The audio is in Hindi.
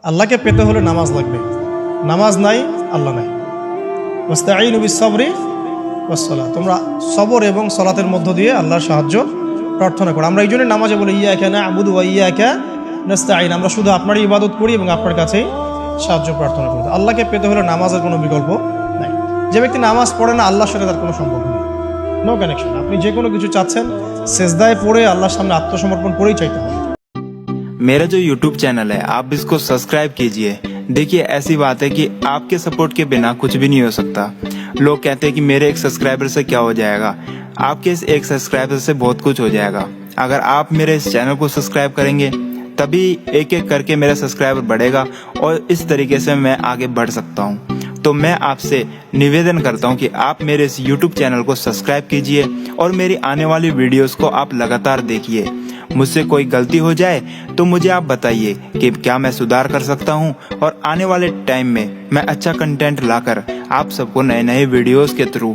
আল্লাহকে পেতে হলে নামাজ লাগবে, নামাজ নাই আল্লাহ নাই। ওয়াস্তাঈনু বিস-সাবরি ওয়াস-সালাহ, তোমরা সবর এবং সলাতের মধ্য দিয়ে আল্লাহর সাহায্য প্রার্থনা করো। আমরা এই জন্য নামাজে বলি ইয়াকা না'বুদু ওয়া ইয়াকা নাস্তাঈন, আমরা শুধু আপনারই ইবাদত করি এবং আপনার কাছেই সাহায্য প্রার্থনা করি। আল্লাহকে পেতে হলে নামাজের কোনো বিকল্প নাই। যে ব্যক্তি নামাজ পড়ে না আল্লাহর সাথে তার কোনো সম্পর্ক নেই, নো কানেকশন। আপনি যে কোনো কিছু চাচ্ছেন সেজদায় পড়ে আল্লাহর সামনে আত্মসমর্পণ করেই চাইতে হবে। मेरा जो YouTube चैनल है आप इसको सब्सक्राइब कीजिए। देखिए ऐसी बात है कि आपके सपोर्ट के बिना कुछ भी नहीं हो सकता। लोग कहते हैं कि मेरे एक सब्सक्राइबर से क्या हो जाएगा, आपके इस एक सब्सक्राइबर से बहुत कुछ हो जाएगा। अगर आप मेरे इस चैनल को सब्सक्राइब करेंगे तभी एक एक करके मेरा सब्सक्राइबर बढ़ेगा और इस तरीके से मैं आगे बढ़ सकता हूँ। तो मैं आपसे निवेदन करता हूँ कि आप मेरे इस YouTube चैनल को सब्सक्राइब कीजिए और मेरी आने वाली वीडियोस को आप लगातार देखिए। मुझसे कोई गलती हो जाए तो मुझे आप बताइए कि क्या मैं सुधार कर सकता हूँ, और आने वाले टाइम में मैं अच्छा कंटेंट लाकर आप सबको नए नए वीडियोस के थ्रू